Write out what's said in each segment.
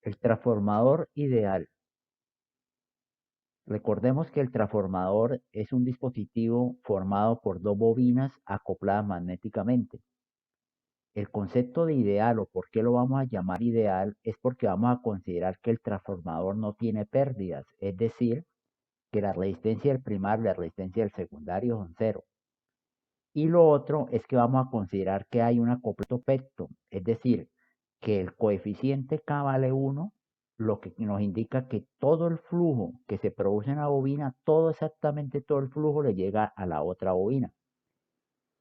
El transformador ideal. Recordemos que el transformador es un dispositivo formado por dos bobinas acopladas magnéticamente. El concepto de ideal o por qué lo vamos a llamar ideal es porque vamos a considerar que el transformador no tiene pérdidas, es decir, que la resistencia del primario y la resistencia del secundario son cero. Y lo otro es que vamos a considerar que hay un acoplamiento perfecto, es decir, que el coeficiente K vale 1, lo que nos indica que todo el flujo que se produce en la bobina, exactamente todo el flujo le llega a la otra bobina.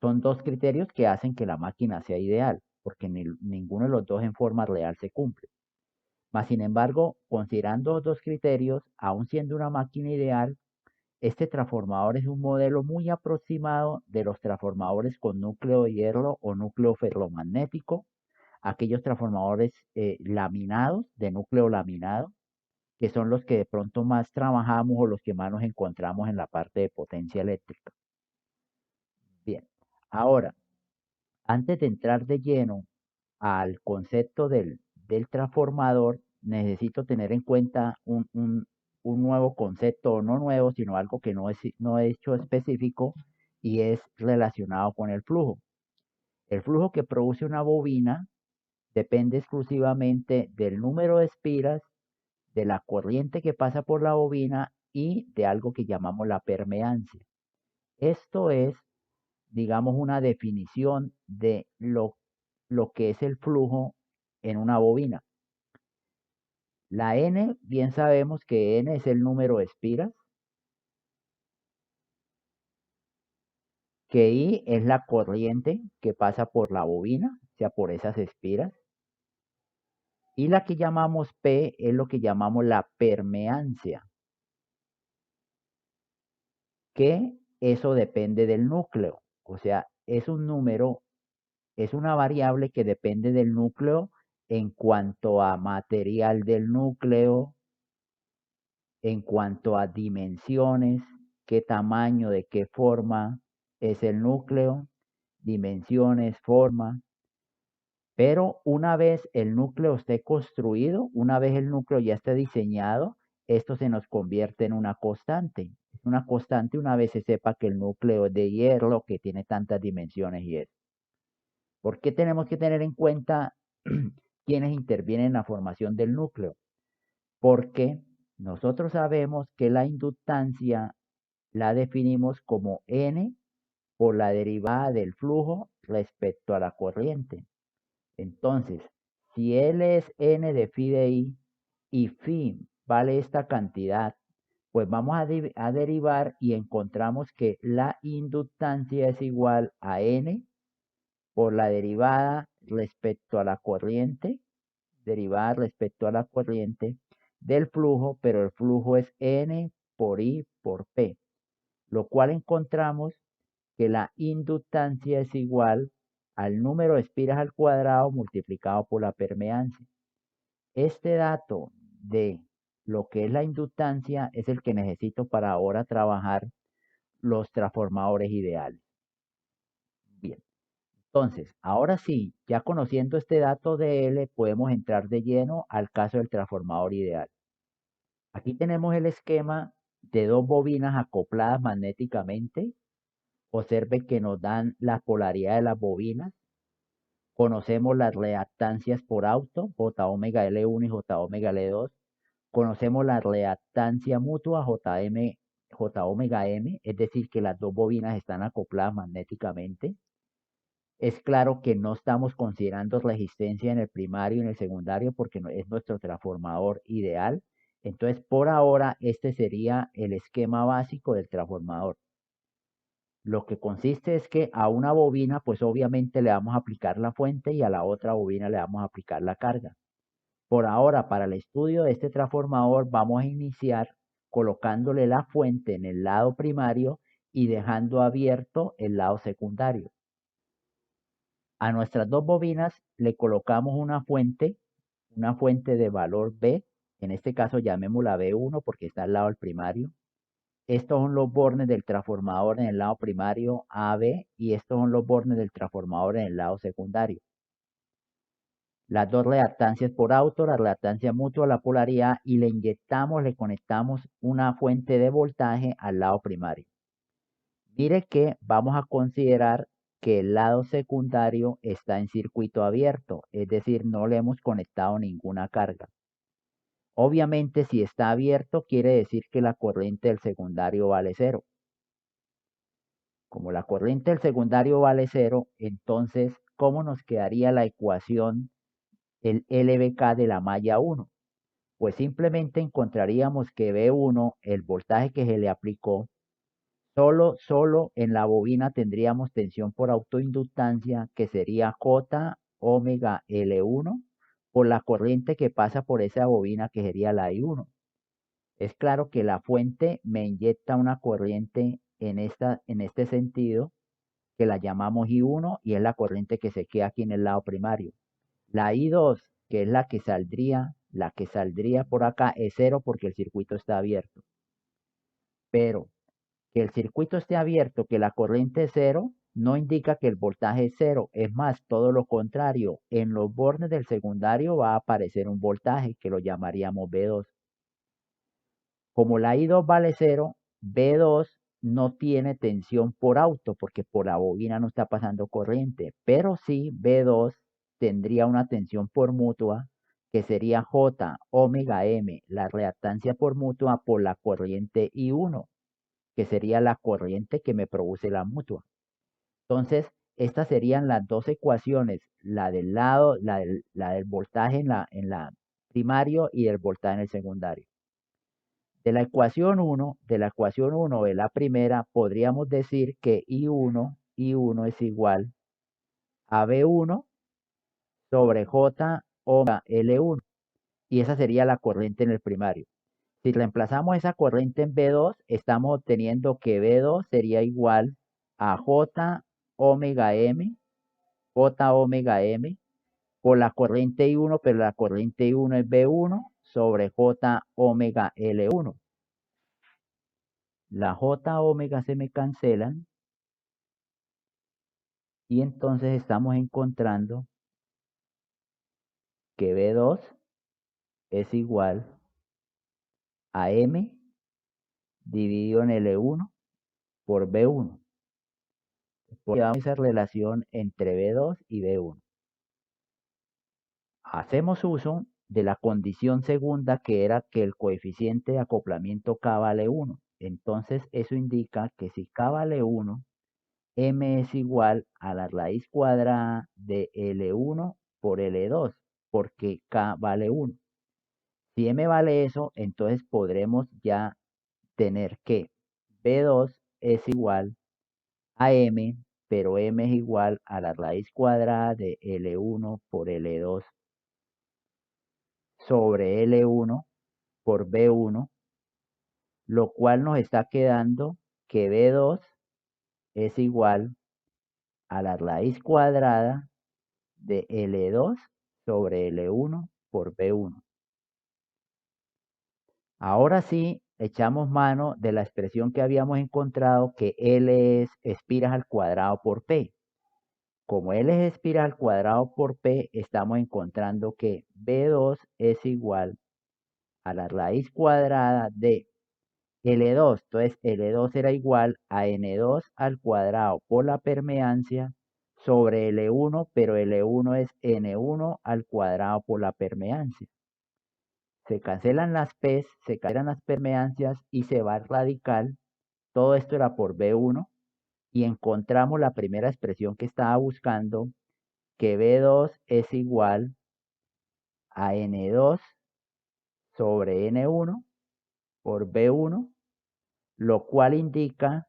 Son dos criterios que hacen que la máquina sea ideal, porque ninguno de los dos en forma real se cumple. Mas, sin embargo, considerando los dos criterios, aun siendo una máquina ideal, este transformador es un modelo muy aproximado de los transformadores con núcleo de hierro o núcleo ferromagnético, aquellos transformadores laminados, de núcleo laminado, que son los que de pronto más trabajamos o los que más nos encontramos en la parte de potencia eléctrica. Bien, ahora, antes de entrar de lleno al concepto del transformador, necesito tener en cuenta un nuevo concepto, o no nuevo, sino algo que no he hecho específico y es relacionado con el flujo. El flujo que produce una bobina depende exclusivamente del número de espiras, de la corriente que pasa por la bobina y de algo que llamamos la permeancia. Esto es, digamos, una definición de lo que es el flujo en una bobina. La N, bien sabemos que N es el número de espiras, que I es la corriente que pasa por la bobina, o sea, por esas espiras, y la que llamamos P es lo que llamamos la permeancia, que eso depende del núcleo, o sea, es un número, es una variable que depende del núcleo en cuanto a material del núcleo, en cuanto a dimensiones, qué tamaño, de qué forma es el núcleo, dimensiones, forma. Pero una vez el núcleo esté construido, una vez el núcleo ya esté diseñado, esto se nos convierte en una constante. Es una constante una vez se sepa que el núcleo es de hierro, que tiene tantas dimensiones y eso. ¿Por qué tenemos que tener en cuenta quiénes intervienen en la formación del núcleo? Porque nosotros sabemos que la inductancia la definimos como N por la derivada del flujo respecto a la corriente. Entonces, si L es N de phi de I y phi vale esta cantidad, pues vamos a derivar y encontramos que la inductancia es igual a N por la derivada respecto a la corriente, derivada respecto a la corriente del flujo, pero el flujo es N por I por P, lo cual encontramos que la inductancia es igual al número de espiras al cuadrado multiplicado por la permeancia. Este dato de lo que es la inductancia es el que necesito para ahora trabajar los transformadores ideales. Bien, entonces, ahora sí, ya conociendo este dato de L, podemos entrar de lleno al caso del transformador ideal. Aquí tenemos el esquema de dos bobinas acopladas magnéticamente. Observe que nos dan la polaridad de las bobinas. Conocemos las reactancias por auto, J omega L1 y J omega L2. Conocemos la reactancia mutua J omega M, es decir, que las dos bobinas están acopladas magnéticamente. Es claro que no estamos considerando resistencia en el primario y en el secundario porque es nuestro transformador ideal. Entonces, por ahora, este sería el esquema básico del transformador. Lo que consiste es que a una bobina, pues obviamente le vamos a aplicar la fuente y a la otra bobina le vamos a aplicar la carga. Por ahora, para el estudio de este transformador, vamos a iniciar colocándole la fuente en el lado primario y dejando abierto el lado secundario. A nuestras dos bobinas le colocamos una fuente de valor B, en este caso llamémosla B1 porque está al lado del primario. Estos son los bornes del transformador en el lado primario AB y estos son los bornes del transformador en el lado secundario. las dos reactancias por auto, la reactancia mutua, la polaridad, y le inyectamos, le conectamos una fuente de voltaje al lado primario. Mire que vamos a considerar que el lado secundario está en circuito abierto, es decir, no le hemos conectado ninguna carga. Obviamente, si está abierto, quiere decir que la corriente del secundario vale cero. Como la corriente del secundario vale cero, entonces, ¿cómo nos quedaría la ecuación el LVK de la malla 1? Pues simplemente encontraríamos que V1, el voltaje que se le aplicó, solo en la bobina tendríamos tensión por autoinductancia, que sería J omega L1 por la corriente que pasa por esa bobina, que sería la I1. Es claro que la fuente me inyecta una corriente en este sentido, que la llamamos I1, y es la corriente que se queda aquí en el lado primario. La I2, que es la que saldría por acá, es cero porque el circuito está abierto. Pero que el circuito esté abierto, que la corriente es cero, no indica que el voltaje es cero. Es más, todo lo contrario. En los bornes del secundario va a aparecer un voltaje que lo llamaríamos V2. Como la I2 vale cero, V2 no tiene tensión por auto porque por la bobina no está pasando corriente, pero sí V2 tendría una tensión por mutua, que sería J omega M, la reactancia por mutua, por la corriente I1, que sería la corriente que me produce la mutua. Entonces, estas serían las dos ecuaciones, la del lado, la del voltaje en la primario y del voltaje en el secundario. De la ecuación 1 de la primera, podríamos decir que I1 es igual a V1 sobre J omega L1, y esa sería la corriente en el primario. Si reemplazamos esa corriente en V2, estamos obteniendo que V2 sería igual a J omega M, por la corriente I1, pero la corriente I1 es V1 sobre J omega L1. La J omega se me cancelan, y entonces estamos encontrando que V2 es igual a M dividido en L1 por V1. Porque damos esa relación entre V2 y V1. Hacemos uso de la condición segunda, que era que el coeficiente de acoplamiento K vale 1. Entonces eso indica que si K vale 1, M es igual a la raíz cuadrada de L1 por L2, porque K vale 1. Si M vale eso, entonces podremos ya tener que B2 es igual a M, pero M es igual a la raíz cuadrada de L1 por L2 sobre L1 por B1, lo cual nos está quedando que B2 es igual a la raíz cuadrada de L2 sobre L1 por B1. Ahora sí, echamos mano de la expresión que habíamos encontrado, que L es espiras al cuadrado por P. Como L es espiras al cuadrado por P, estamos encontrando que B2 es igual a la raíz cuadrada de L2. Entonces, L2 era igual a N2 al cuadrado por la permeancia sobre L1, pero L1 es N1 al cuadrado por la permeancia. Se cancelan las P's, se cancelan las permeancias y se va el radical. Todo esto era por B1, y encontramos la primera expresión que estaba buscando, que B2 es igual a N2 sobre N1 por B1, lo cual indica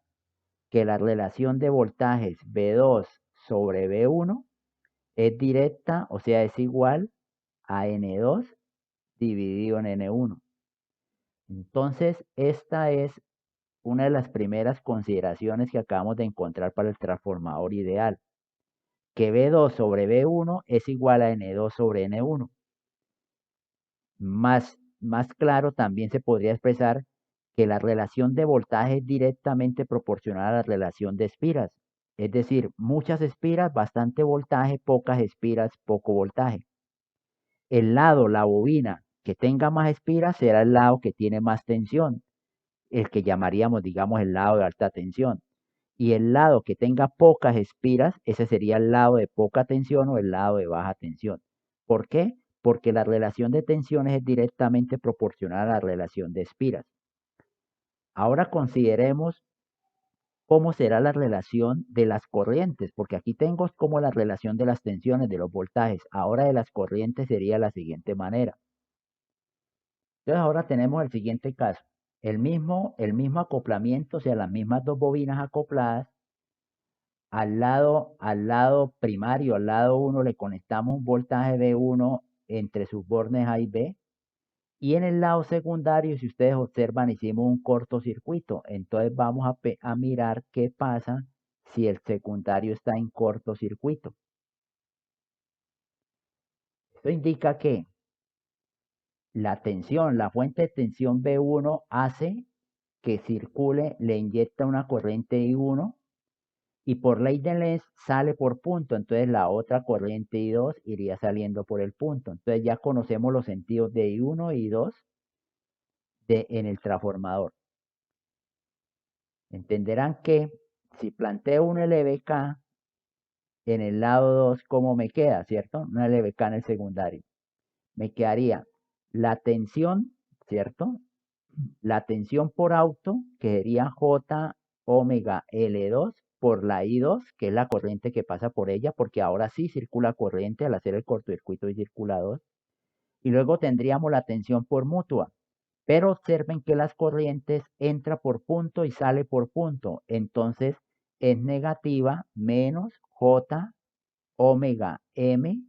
que la relación de voltajes V2 sobre V1 es directa, o sea, es igual a N2 dividido en N1. Entonces, esta es una de las primeras consideraciones que acabamos de encontrar para el transformador ideal, que V2 sobre V1 es igual a N2 sobre N1. Más claro, también se podría expresar que la relación de voltaje es directamente proporcional a la relación de espiras. Es decir, muchas espiras, bastante voltaje; pocas espiras, poco voltaje. el lado, la bobina, que tenga más espiras será el lado que tiene más tensión, el que llamaríamos, digamos, el lado de alta tensión. Y el lado que tenga pocas espiras, ese sería el lado de poca tensión o el lado de baja tensión. ¿Por qué? Porque la relación de tensiones es directamente proporcional a la relación de espiras. Ahora consideremos cómo será la relación de las corrientes, porque aquí tengo como la relación de las tensiones, de los voltajes. Ahora de las corrientes sería la siguiente manera. Entonces ahora tenemos el siguiente caso. El mismo acoplamiento, o sea, las mismas dos bobinas acopladas. Al lado primario, al lado 1, le conectamos un voltaje V1 entre sus bornes A y B. Y en el lado secundario, si ustedes observan, hicimos un cortocircuito. Entonces vamos a mirar qué pasa si el secundario está en cortocircuito. Esto indica que la tensión, la fuente de tensión V1 hace que circule, le inyecta una corriente I1 y por ley de Lenz sale por punto. Entonces la otra corriente I2 iría saliendo por el punto. Entonces ya conocemos los sentidos de I1 y I2 en el transformador. Entenderán que si planteo un LVK en el lado 2, ¿cómo me queda? ¿Cierto? Un LVK en el secundario. Me quedaría la tensión, ¿cierto? La tensión por auto, que sería J omega L2 por la I2, que es la corriente que pasa por ella, porque ahora sí circula corriente al hacer el cortocircuito y circulador. Y luego tendríamos la tensión por mutua. Pero observen que las corrientes entra por punto y sale por punto. Entonces es negativa menos J omega M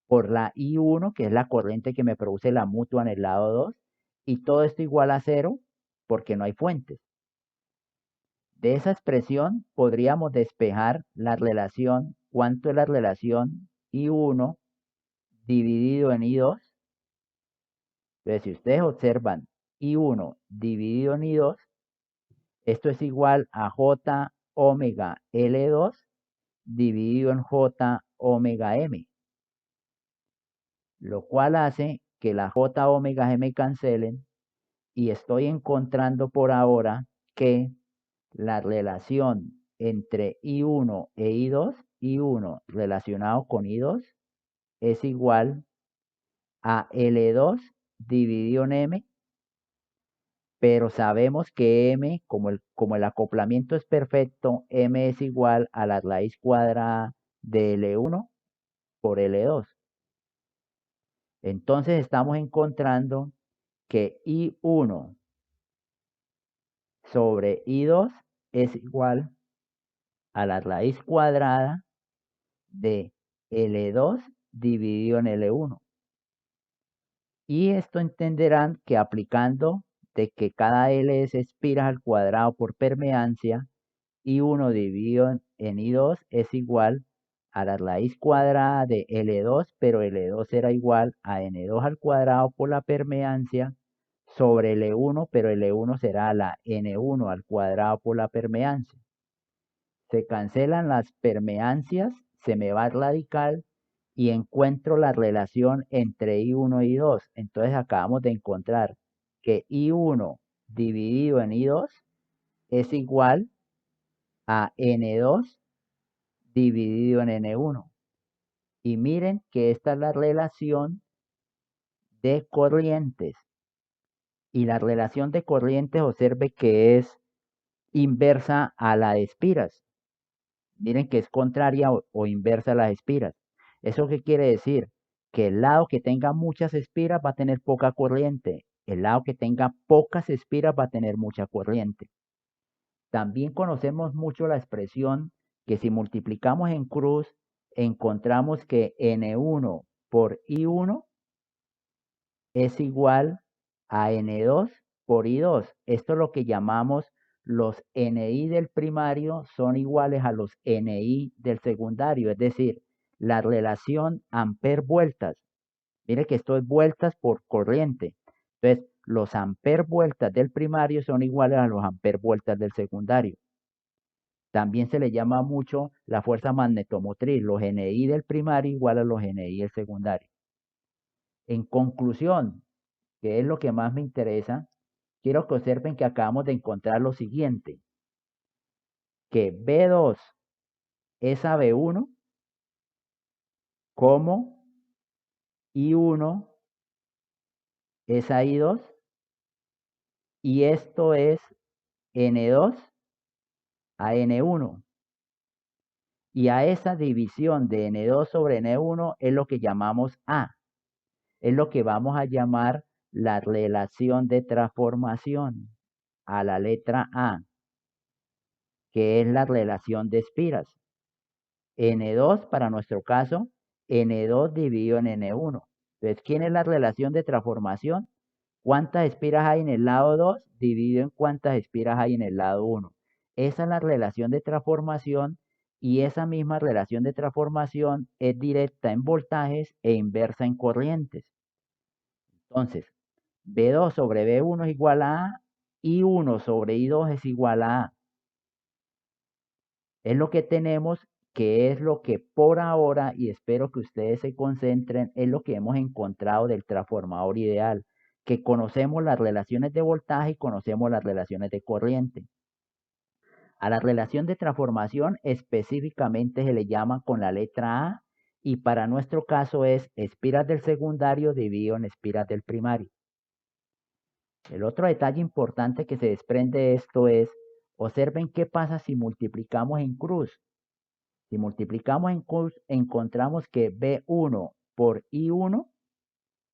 por la I1, que es la corriente que me produce la mutua en el lado 2, y todo esto igual a 0 porque no hay fuentes. De esa expresión podríamos despejar la relación, ¿cuánto es la relación I1 dividido en I2? Entonces, si ustedes observan I1 dividido en I2, esto es igual a J omega L2 dividido en J omega M, lo cual hace que la J omega M cancelen y estoy encontrando por ahora que la relación entre I1 e I2, I1 relacionado con I2 es igual a L2 dividido en M, pero sabemos que M, como el acoplamiento es perfecto, M es igual a la raíz cuadrada de L1 por L2. Entonces estamos encontrando que I1 sobre I2 es igual a la raíz cuadrada de L2 dividido en L1. Y esto entenderán que aplicando de que cada L es espiras al cuadrado por permeancia, I1 dividido en I2 es igual a la raíz cuadrada de L2, pero L2 será igual a N2 al cuadrado por la permeancia sobre L1, pero L1 será la N1 al cuadrado por la permeancia. Se cancelan las permeancias, se me va el radical y encuentro la relación entre I1 y I2. Entonces acabamos de encontrar que I1 dividido en I2 es igual a N2 dividido en N1. Y miren que esta es la relación de corrientes. Y la relación de corrientes observe que es inversa a la de espiras. Miren que es contraria o inversa a las espiras. ¿Eso qué quiere decir? Que el lado que tenga muchas espiras va a tener poca corriente. El lado que tenga pocas espiras va a tener mucha corriente. También conocemos mucho la expresión que si multiplicamos en cruz, encontramos que N1 por I1 es igual a N2 por I2. Esto es lo que llamamos los NI del primario son iguales a los NI del secundario, es decir, la relación amper-vueltas. Mire que esto es vueltas por corriente. Entonces, los amper-vueltas del primario son iguales a los amper-vueltas del secundario. También se le llama mucho la fuerza magnetomotriz, los NI del primario igual a los NI del secundario. En conclusión, que es lo que más me interesa, quiero que observen que acabamos de encontrar lo siguiente, que B2 es a B1 como I1 es a I2 y esto es N2 a N1. Y a esa división de N2 sobre N1 es lo que llamamos A. Es lo que vamos a llamar la relación de transformación a la letra A, que es la relación de espiras. N2 para nuestro caso, N2 dividido en N1. Entonces, ¿quién es la relación de transformación? ¿Cuántas espiras hay en el lado 2 dividido en cuántas espiras hay en el lado 1? Esa es la relación de transformación y esa misma relación de transformación es directa en voltajes e inversa en corrientes. Entonces, B2 sobre B1 es igual a A, I1 sobre I2 es igual a A. Es lo que tenemos, que es lo que por ahora, y espero que ustedes se concentren, es lo que hemos encontrado del transformador ideal, que conocemos las relaciones de voltaje y conocemos las relaciones de corriente. A la relación de transformación específicamente se le llama con la letra A y para nuestro caso es espiras del secundario dividido en espiras del primario. El otro detalle importante que se desprende de esto es, observen qué pasa si multiplicamos en cruz. Si multiplicamos en cruz, encontramos que B1 por I1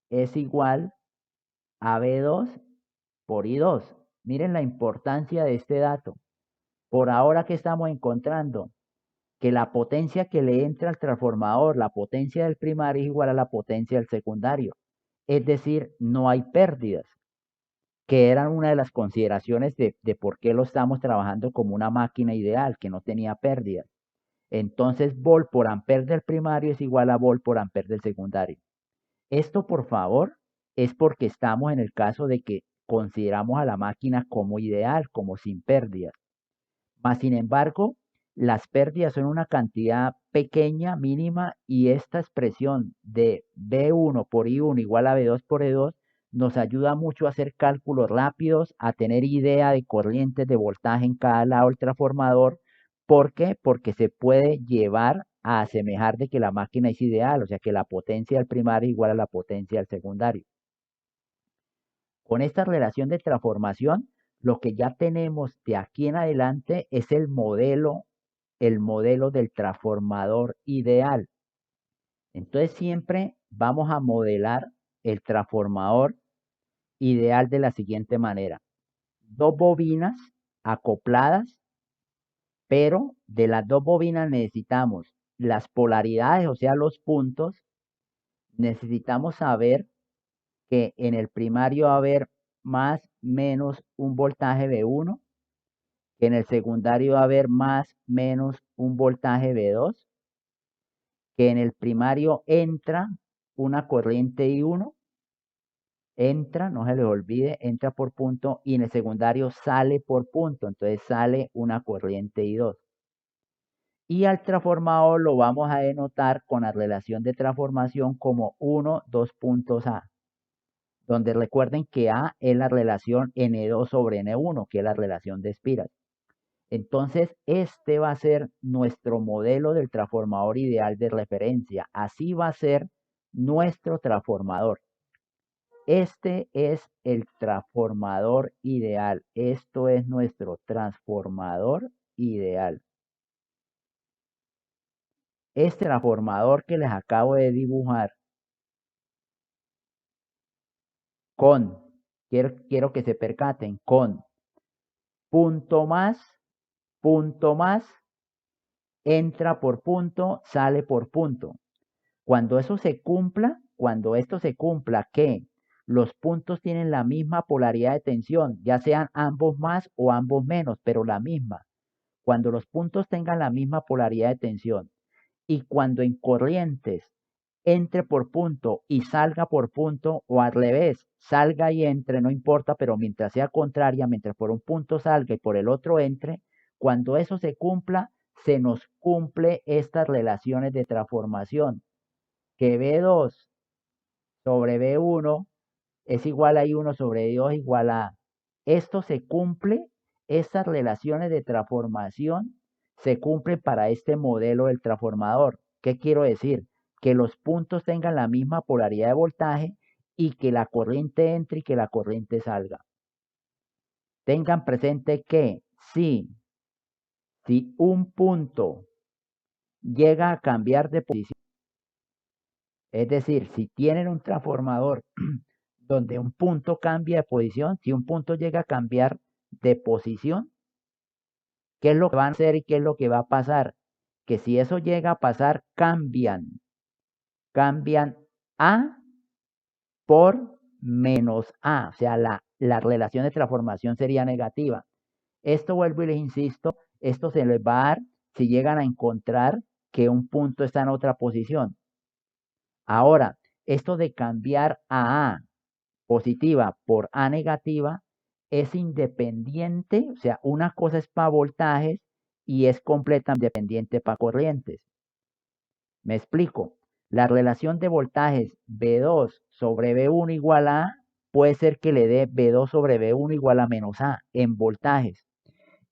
es igual a B2 por I2. Miren la importancia de este dato. Por ahora que estamos encontrando que la potencia que le entra al transformador, la potencia del primario es igual a la potencia del secundario. Es decir, no hay pérdidas, que eran una de las consideraciones de por qué lo estamos trabajando como una máquina ideal, que no tenía pérdidas. Entonces, vol por amper del primario es igual a vol por amper del secundario. Esto, por favor, es porque estamos en el caso de que consideramos a la máquina como ideal, como sin pérdidas. Mas, sin embargo, las pérdidas son una cantidad pequeña, mínima, y esta expresión de B1 por I1 igual a B2 por E2 nos ayuda mucho a hacer cálculos rápidos, a tener idea de corrientes de voltaje en cada lado del transformador. ¿Por qué? Porque se puede llevar a asemejar de que la máquina es ideal, o sea que la potencia del primario es igual a la potencia del secundario. Con esta relación de transformación, lo que ya tenemos de aquí en adelante es el modelo del transformador ideal. Entonces siempre vamos a modelar el transformador ideal de la siguiente manera. Dos bobinas acopladas, pero de las dos bobinas necesitamos las polaridades, o sea, los puntos. Necesitamos saber que en el primario va a haber más menos un voltaje B1, que en el secundario va a haber más menos un voltaje B2, que en el primario entra una corriente I1, entra, no se les olvide, entra por punto, y en el secundario sale por punto, entonces sale una corriente I2. Y al transformador lo vamos a denotar con la relación de transformación como 1, 2 puntos A, donde recuerden que A es la relación N2 sobre N1, que es la relación de espiras. Entonces, este va a ser nuestro modelo del transformador ideal de referencia. Así va a ser nuestro transformador. Este es el transformador ideal. Esto es nuestro transformador ideal. Este transformador que les acabo de dibujar con, quiero que se percaten, con punto más, entra por punto, sale por punto. Cuando eso se cumpla, cuando esto se cumpla, que los puntos tienen la misma polaridad de tensión, ya sean ambos más o ambos menos, pero la misma. Cuando los puntos tengan la misma polaridad de tensión y cuando en corrientes entre por punto y salga por punto o al revés, salga y entre, no importa, pero mientras sea contraria, mientras por un punto salga y por el otro entre, cuando eso se cumpla, se nos cumple estas relaciones de transformación, que B2 sobre B1 es igual a I1 sobre I2 igual a A. Esto se cumple, estas relaciones de transformación se cumplen para este modelo del transformador. ¿Qué quiero decir? Que los puntos tengan la misma polaridad de voltaje y que la corriente entre y que la corriente salga. Tengan presente que si un punto llega a cambiar de posición, es decir, si tienen un transformador donde un punto cambia de posición, si un punto llega a cambiar de posición, ¿qué es lo que van a hacer y qué es lo que va a pasar? Que si eso llega a pasar, cambian A por menos A, o sea, la relación de transformación sería negativa. Esto vuelvo y les insisto, esto se les va a dar si llegan a encontrar que un punto está en otra posición. Ahora, esto de cambiar a positiva por A negativa es independiente, o sea, una cosa es para voltajes y es completamente independiente para corrientes. Me explico. La relación de voltajes B2 sobre B1 igual a A puede ser que le dé B2 sobre B1 igual a menos A en voltajes.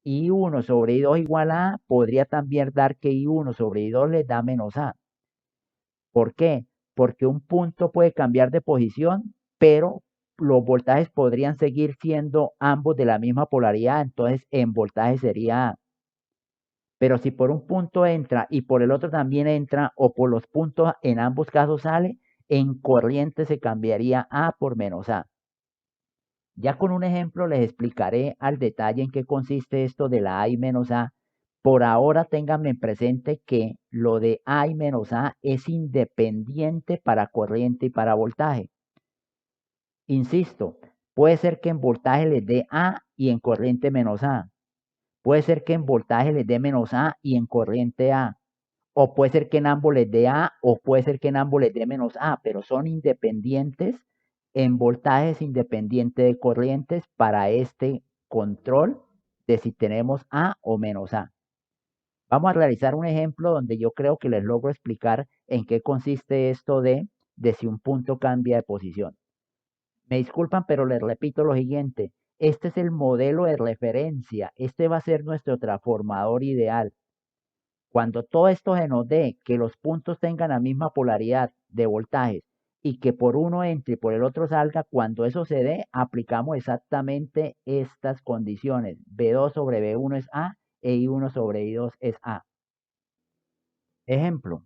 I1 sobre I2 igual a A podría también dar que I1 sobre I2 le da menos A. ¿Por qué? Porque un punto puede cambiar de posición, pero los voltajes podrían seguir siendo ambos de la misma polaridad, entonces en voltaje sería A. Pero si por un punto entra y por el otro también entra, o por los puntos en ambos casos sale, en corriente se cambiaría A por menos A. Ya con un ejemplo les explicaré al detalle en qué consiste esto de la A y menos A. Por ahora ténganme presente que lo de A y menos A es independiente para corriente y para voltaje. Insisto, puede ser que en voltaje les dé A y en corriente menos A. Puede ser que en voltaje les dé menos A y en corriente A. O puede ser que en ambos les dé A o puede ser que en ambos les dé menos A, pero son independientes en voltajes independientes de corrientes para este control de si tenemos A o menos A. Vamos a realizar un ejemplo donde yo creo que les logro explicar en qué consiste esto de si un punto cambia de posición. Me disculpan, pero les repito lo siguiente. Este es el modelo de referencia. Este va a ser nuestro transformador ideal. Cuando todo esto se nos dé, que los puntos tengan la misma polaridad de voltajes y que por uno entre y por el otro salga, cuando eso se dé, aplicamos exactamente estas condiciones. B2 sobre B1 es A e I1 sobre I2 es A. Ejemplo,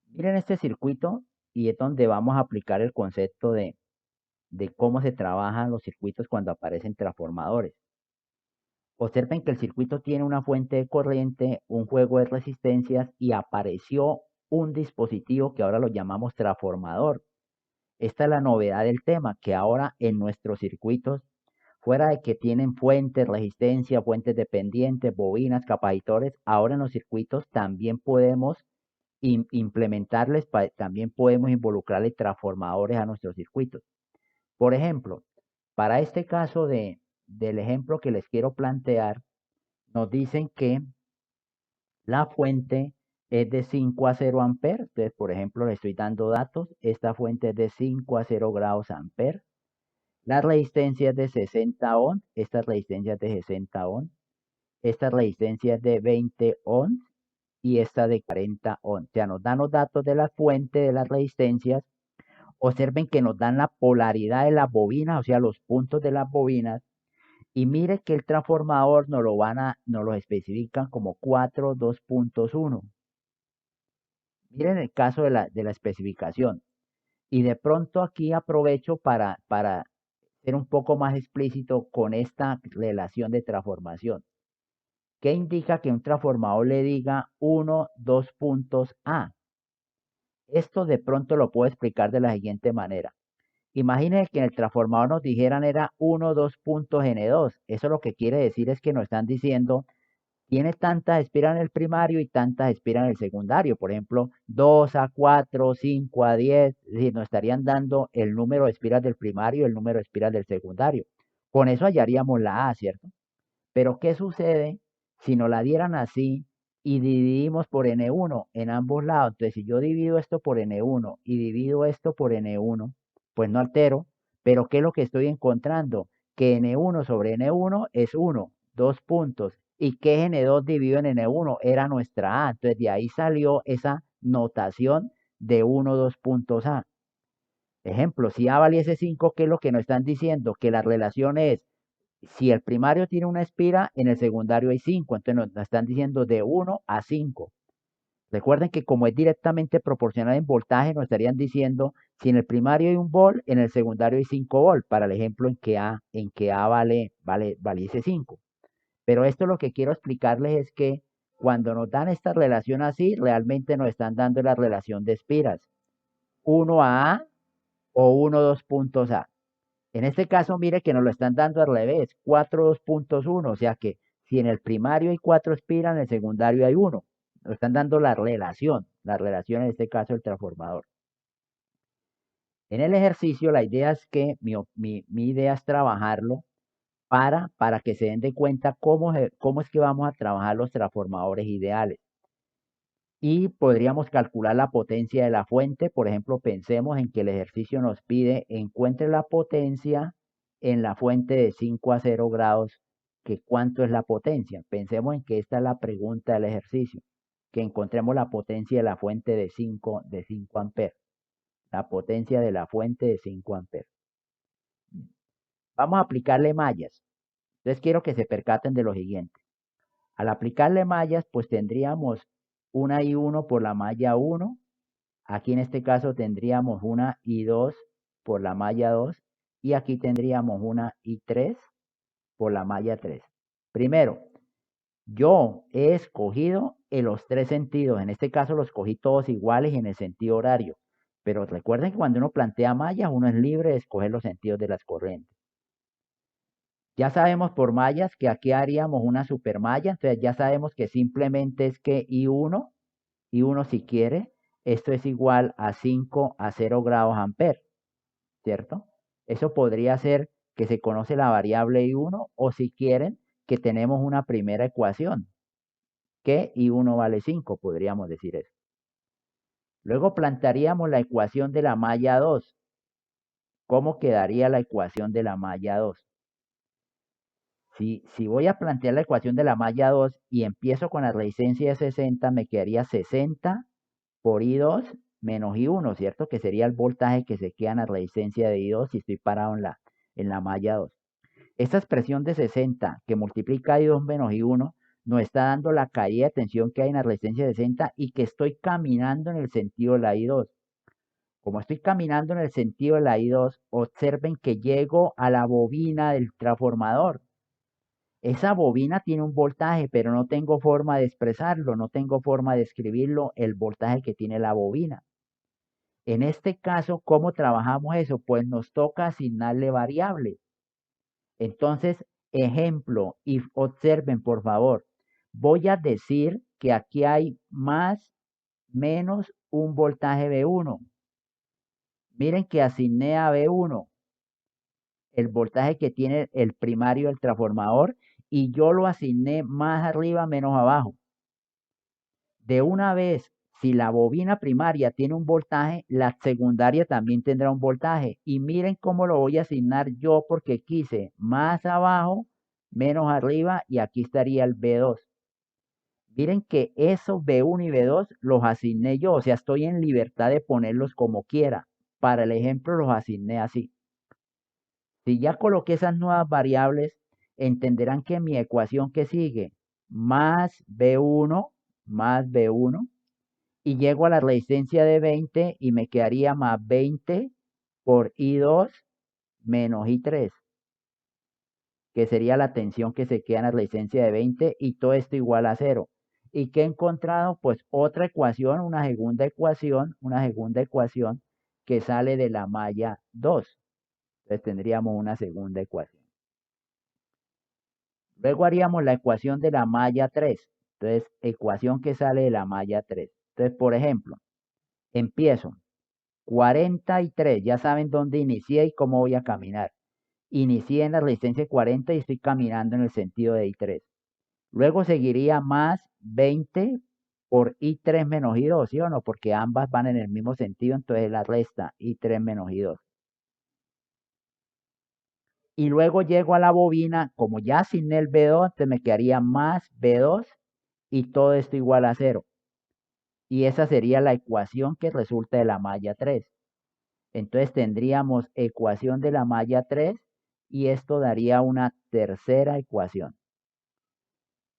miren este circuito y es donde vamos a aplicar el concepto de cómo se trabajan los circuitos cuando aparecen transformadores. Observen que el circuito tiene una fuente de corriente, un juego de resistencias y apareció un dispositivo que ahora lo llamamos transformador. Esta es la novedad del tema, que ahora en nuestros circuitos, fuera de que tienen fuentes, resistencia, fuentes dependientes, bobinas, capacitores, ahora en los circuitos también podemos implementarles, también podemos involucrarle transformadores a nuestros circuitos. Por ejemplo, para este caso del ejemplo que les quiero plantear, nos dicen que la fuente es de 5 a 0 amperes. Entonces, por ejemplo, le estoy dando datos. Esta fuente es de 5 a 0 grados amperes. La resistencia es de 60 ohms. Esta resistencia es de 60 ohms. Esta resistencia es de 20 ohms y esta de 40 ohms. O sea, nos dan los datos de la fuente de las resistencias. Observen que nos dan la polaridad de las bobinas, o sea, los puntos de las bobinas. Y mire que el transformador nos lo especifican como 4.2.1. Miren el caso de la especificación. Y de pronto aquí aprovecho para ser un poco más explícito con esta relación de transformación. ¿Qué indica que un transformador le diga 1, 2 puntos A? Esto de pronto lo puedo explicar de la siguiente manera. Imagínense que en el transformador nos dijeran era 1, 2 puntos N2. Eso lo que quiere decir es que nos están diciendo tiene tantas espiras en el primario y tantas espiras en el secundario. Por ejemplo, 2 a 4, 5 a 10. Es decir, nos estarían dando el número de espiras del primario y el número de espiras del secundario. Con eso hallaríamos la A, ¿cierto? Pero ¿qué sucede si nos la dieran así y dividimos por N1 en ambos lados. Entonces, si yo divido esto por N1 y divido esto por N1, pues no altero, pero ¿qué es lo que estoy encontrando? Que N1 sobre N1 es 1, 2 puntos. ¿Y que N2 dividido en N1? Era nuestra A. Entonces, de ahí salió esa notación de 1, 2 puntos A. Ejemplo, si A valiese 5, ¿qué es lo que nos están diciendo? Que la relación es, si el primario tiene una espira, en el secundario hay 5. Entonces nos están diciendo de 1 a 5. Recuerden que como es directamente proporcional en voltaje, nos estarían diciendo, si en el primario hay 1 volt, en el secundario hay 5 volt, para el ejemplo en que A valiese 5. Pero esto lo que quiero explicarles es que cuando nos dan esta relación así, realmente nos están dando la relación de espiras. 1 a A o 1, 2 puntos A. En este caso, mire que nos lo están dando al revés, 4, 2 puntos 1, o sea que si en el primario hay 4 espiras, en el secundario hay 1. Nos están dando la relación en este caso del transformador. En el ejercicio, la idea es que mi idea es trabajarlo para que se den de cuenta cómo es que vamos a trabajar los transformadores ideales. Y podríamos calcular la potencia de la fuente. Por ejemplo, pensemos en que el ejercicio nos pide encuentre la potencia en la fuente de 5 a 0 grados, que cuánto es la potencia. Pensemos en que esta es la pregunta del ejercicio, que encontremos la potencia de la fuente de 5 amperes. La potencia de la fuente de 5 amperes. Vamos a aplicarle mallas. Entonces quiero que se percaten de lo siguiente. Al aplicarle mallas, pues tendríamos una I1 por la malla 1. Aquí en este caso tendríamos una I2 por la malla 2 y aquí tendríamos una I3 por la malla 3. Primero, yo he escogido en los 3 sentidos. En este caso los cogí todos iguales y en el sentido horario. Pero recuerden que cuando uno plantea mallas, uno es libre de escoger los sentidos de las corrientes. Ya sabemos por mallas que aquí haríamos una supermalla. Entonces ya sabemos que simplemente es que I1 si quiere, esto es igual a 5 a 0 grados amperes, ¿cierto? Eso podría ser que se conoce la variable I1 o si quieren que tenemos una primera ecuación, que I1 vale 5, podríamos decir eso. Luego plantearíamos la ecuación de la malla 2. ¿Cómo quedaría la ecuación de la malla 2? Si voy a plantear la ecuación de la malla 2 y empiezo con la resistencia de 60, me quedaría 60 por I2 menos I1, ¿cierto? Que sería el voltaje que se queda en la resistencia de I2 si estoy parado en la malla 2. Esta expresión de 60 que multiplica I2 menos I1 nos está dando la caída de tensión que hay en la resistencia de 60 y que estoy caminando en el sentido de la I2. Como estoy caminando en el sentido de la I2, observen que llego a la bobina del transformador. Esa bobina tiene un voltaje, pero no tengo forma de expresarlo, no tengo forma de escribirlo, el voltaje que tiene la bobina. En este caso, ¿cómo trabajamos eso? Pues nos toca asignarle variables. Entonces, ejemplo, y observen por favor, voy a decir que aquí hay más, menos un voltaje B1. Miren que asigné a B1 el voltaje que tiene el primario del transformador y yo lo asigné más arriba, menos abajo. De una vez, si la bobina primaria tiene un voltaje, la secundaria también tendrá un voltaje. Y miren cómo lo voy a asignar yo porque quise más abajo, menos arriba y aquí estaría el B2. Miren que esos B1 y B2 los asigné yo, o sea, estoy en libertad de ponerlos como quiera. Para el ejemplo los asigné así. Si ya coloqué esas nuevas variables, entenderán que mi ecuación que sigue, más B1, y llego a la resistencia de 20 y me quedaría más 20 por I2 menos I3, que sería la tensión que se queda en la resistencia de 20 y todo esto igual a 0. ¿Y qué he encontrado? Pues otra ecuación, una segunda ecuación que sale de la malla 2. Entonces tendríamos una segunda ecuación. Luego haríamos la ecuación de la malla 3. Entonces, ecuación que sale de la malla 3. Entonces, por ejemplo, empiezo 43, ya saben dónde inicié y cómo voy a caminar. Inicié en la resistencia 40 y estoy caminando en el sentido de I3. Luego seguiría más 20 por I3 menos I2, ¿sí o no? Porque ambas van en el mismo sentido, entonces la resta I3 menos I2. Y luego llego a la bobina, como ya asigné el B2, entonces me quedaría más B2 y todo esto igual a 0. Y esa sería la ecuación que resulta de la malla 3. Entonces tendríamos ecuación de la malla 3 y esto daría una tercera ecuación.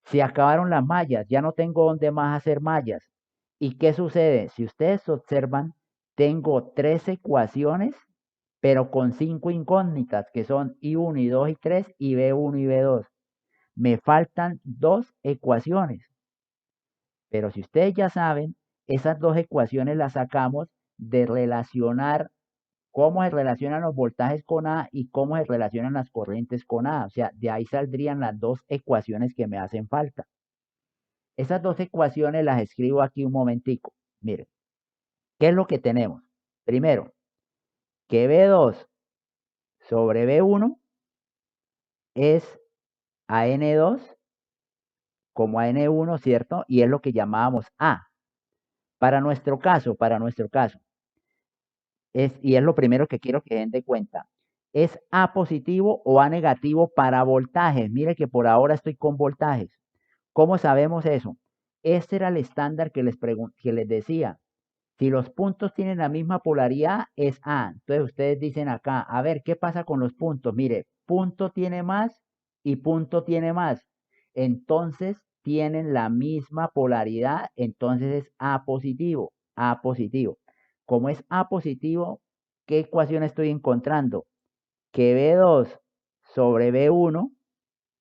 Se acabaron las mallas, ya no tengo dónde más hacer mallas. ¿Y qué sucede? Si ustedes observan, tengo 3 ecuaciones, pero con 5 incógnitas, que son I1, I2 y 3 y B1 y B2. Me faltan 2 ecuaciones. Pero si ustedes ya saben, esas 2 ecuaciones las sacamos de relacionar cómo se relacionan los voltajes con A y cómo se relacionan las corrientes con A. O sea, de ahí saldrían las 2 ecuaciones que me hacen falta. Esas 2 ecuaciones las escribo aquí un momentico. Miren, ¿qué es lo que tenemos? Primero, que B2 sobre B1 es a N2 como a N1, ¿cierto? Y es lo que llamábamos A. Para nuestro caso, y es lo primero que quiero que den de cuenta, ¿es A positivo o A negativo para voltajes? Mire que por ahora estoy con voltajes. ¿Cómo sabemos eso? Este era el estándar que les decía. Si los puntos tienen la misma polaridad, es A. Entonces ustedes dicen acá, a ver, ¿qué pasa con los puntos? Mire, punto tiene más y punto tiene más. Entonces tienen la misma polaridad, entonces es A positivo, A positivo. Como es A positivo, ¿qué ecuación estoy encontrando? Que B2 sobre B1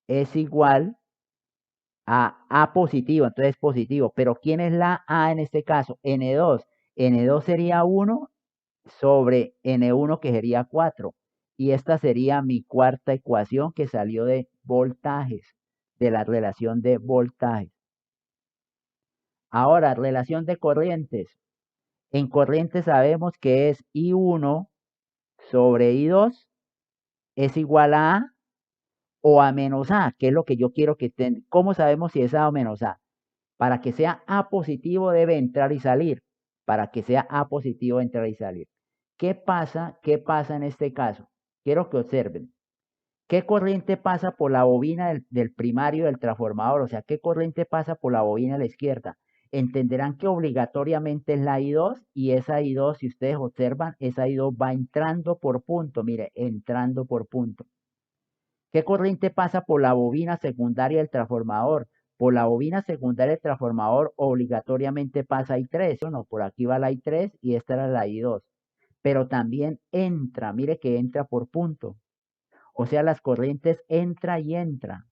es igual a positivo, entonces positivo. Pero ¿quién es la A en este caso? N2. N2 sería 1 sobre N1 que sería 4. Y esta sería mi cuarta ecuación que salió de voltajes, de la relación de voltajes. Ahora, relación de corrientes. En corrientes sabemos que es I1 sobre I2 es igual a A o a menos A, que es lo que yo quiero que estén. ¿Cómo sabemos si es A o menos A? Para que sea A positivo debe entrar y salir. Para que sea A positivo entrar y salir. ¿Qué pasa? ¿Qué pasa en este caso? Quiero que observen. ¿Qué corriente pasa por la bobina del primario del transformador? O sea, ¿qué corriente pasa por la bobina a la izquierda? Entenderán que obligatoriamente es la I2 y esa I2, si ustedes observan, esa I2 va entrando por punto. Mire, entrando por punto. ¿Qué corriente pasa por la bobina secundaria del transformador? Por la bobina secundaria del transformador obligatoriamente pasa I3, ¿o no? Por aquí va la I3 y esta era la I2. Pero también entra, mire que entra por punto. O sea, las corrientes entra y entra.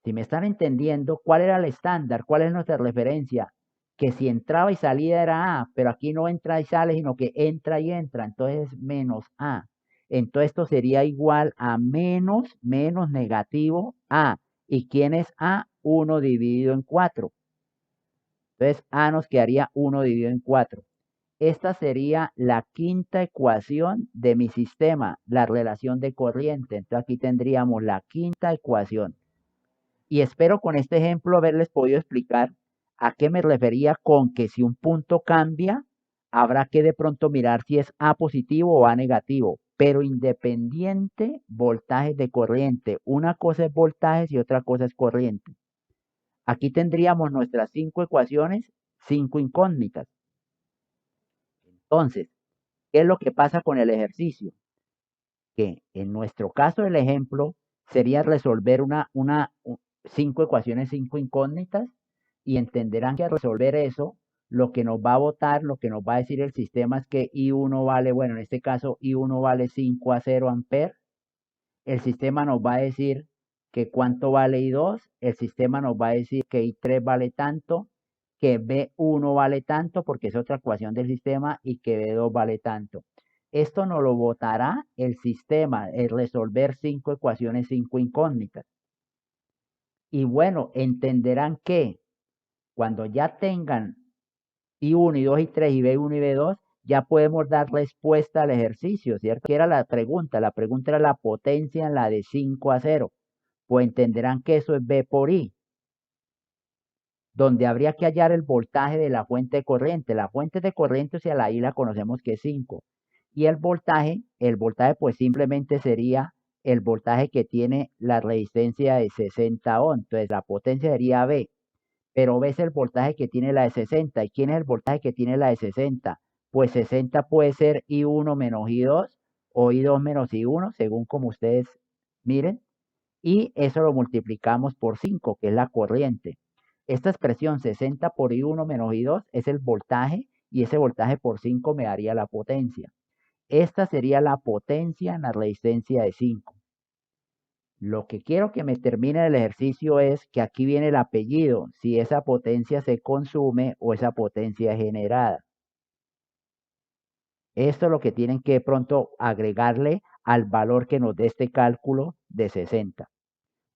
Si me están entendiendo, ¿cuál era el estándar? ¿Cuál es nuestra referencia? Que si entraba y salía era A, pero aquí no entra y sale, sino que entra y entra. Entonces es menos A. Entonces esto sería igual a menos negativo A. ¿Y quién es A? 1 dividido en 4. Entonces A nos quedaría 1 dividido en 4. Esta sería la quinta ecuación de mi sistema, la relación de corriente. Entonces aquí tendríamos la quinta ecuación. Y espero con este ejemplo haberles podido explicar a qué me refería con que si un punto cambia, habrá que de pronto mirar si es A positivo o A negativo, pero independiente voltajes de corriente. Una cosa es voltajes y otra cosa es corriente. Aquí tendríamos nuestras 5 ecuaciones, 5 incógnitas. Entonces, ¿qué es lo que pasa con el ejercicio? Que en nuestro caso el ejemplo sería resolver 5 ecuaciones, 5 incógnitas, y entenderán que al resolver eso, lo que nos va a botar, lo que nos va a decir el sistema es que I1 vale, bueno, en este caso I1 vale 5 a 0 amperes. El sistema nos va a decir que cuánto vale I2, el sistema nos va a decir que I3 vale tanto, que B1 vale tanto, porque es otra ecuación del sistema, y que B2 vale tanto. Esto nos lo botará el sistema, el resolver 5 ecuaciones, 5 incógnitas. Y bueno, entenderán que cuando ya tengan I1, I2, I3 y B1 y B2, ya podemos dar respuesta al ejercicio, ¿cierto? ¿Qué era la pregunta? La pregunta era la potencia en la de 5 a 0. Pues entenderán que eso es B por I. donde habría que hallar el voltaje de la fuente de corriente. La fuente de corriente, o sea, la I la conocemos que es 5. Y el voltaje pues simplemente sería el voltaje que tiene la resistencia de 60 ohms. Entonces la potencia sería V, pero V es el voltaje que tiene la de 60. ¿Y quién es el voltaje que tiene la de 60? Pues 60 puede ser I1 menos I2 o I2 menos I1, según como ustedes miren, y eso lo multiplicamos por 5, que es la corriente. Esta expresión 60 por I1 menos I2 es el voltaje y ese voltaje por 5 me daría la potencia. Esta sería la potencia en la resistencia de 5. Lo que quiero que me termine el ejercicio es que aquí viene el apellido, si esa potencia se consume o esa potencia es generada. Esto es lo que tienen que de pronto agregarle al valor que nos dé este cálculo de 60.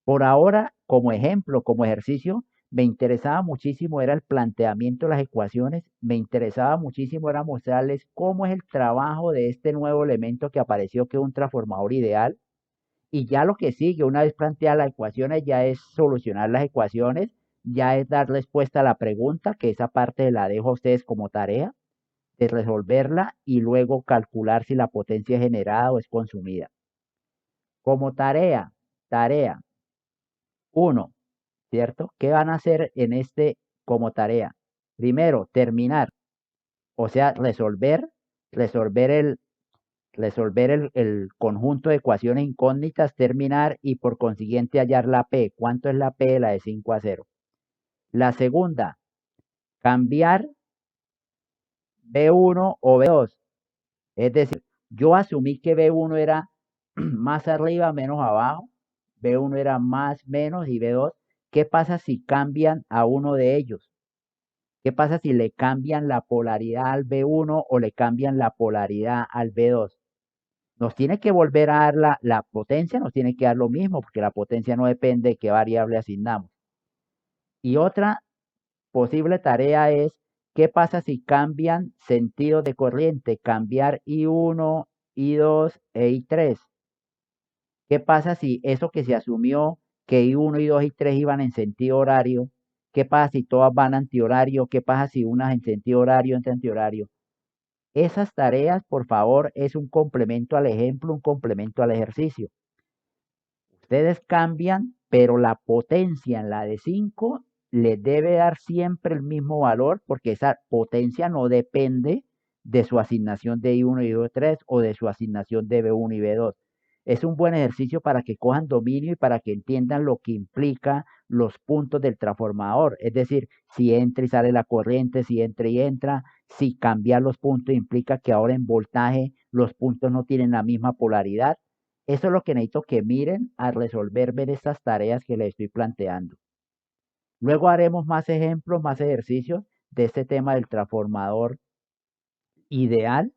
Por ahora, como ejemplo, como ejercicio, me interesaba muchísimo era el planteamiento de las ecuaciones, me interesaba muchísimo era mostrarles cómo es el trabajo de este nuevo elemento que apareció, que es un transformador ideal, y ya lo que sigue, una vez planteadas las ecuaciones, ya es solucionar las ecuaciones, ya es dar respuesta a la pregunta, que esa parte la dejo a ustedes como tarea, de resolverla y luego calcular si la potencia es generada o es consumida. Como tarea 1. ¿Cierto? ¿Qué van a hacer en este como tarea? Primero, terminar, o sea, resolver el conjunto de ecuaciones incógnitas, terminar y por consiguiente hallar la P. ¿Cuánto es la P? La de 5 a 0. La segunda, cambiar B1 o B2. Es decir, yo asumí que B1 era más arriba, menos abajo, B1 era más, menos y B2. ¿Qué pasa si cambian a uno de ellos? ¿Qué pasa si le cambian la polaridad al B1 o le cambian la polaridad al B2? Nos tiene que volver a dar la potencia, nos tiene que dar lo mismo, porque la potencia no depende de qué variable asignamos. Y otra posible tarea es, ¿qué pasa si cambian sentido de corriente? Cambiar I1, I2 e I3. ¿Qué pasa si eso que se asumió que I1, I2 y 3 iban en sentido horario? ¿Qué pasa si todas van antihorario? ¿Qué pasa si unas en sentido horario, en antihorario? Esas tareas, por favor, es un complemento al ejemplo, un complemento al ejercicio. Ustedes cambian, pero la potencia en la de 5 le debe dar siempre el mismo valor porque esa potencia no depende de su asignación de I1 y I2 o de su asignación de B1 y B2. Es un buen ejercicio para que cojan dominio y para que entiendan lo que implica los puntos del transformador. Es decir, si entra y sale la corriente, si entra y entra, si cambiar los puntos implica que ahora en voltaje los puntos no tienen la misma polaridad. Eso es lo que necesito que miren al resolver ver estas tareas que les estoy planteando. Luego haremos más ejemplos, más ejercicios de este tema del transformador ideal.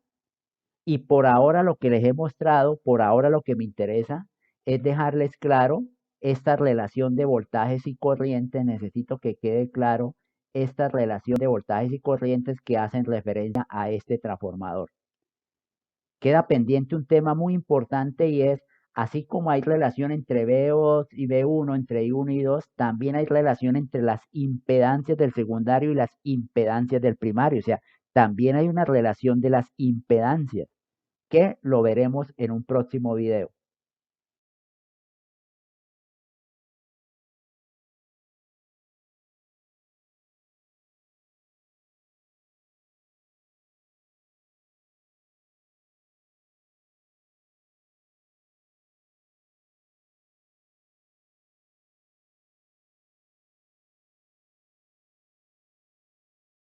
Y por ahora lo que les he mostrado, por ahora lo que me interesa es dejarles claro esta relación de voltajes y corrientes. Necesito que quede claro esta relación de voltajes y corrientes que hacen referencia a este transformador. Queda pendiente un tema muy importante y es, así como hay relación entre B2 y B1, entre I1 y I2, también hay relación entre las impedancias del secundario y las impedancias del primario. O sea, también hay una relación de las impedancias, que lo veremos en un próximo video.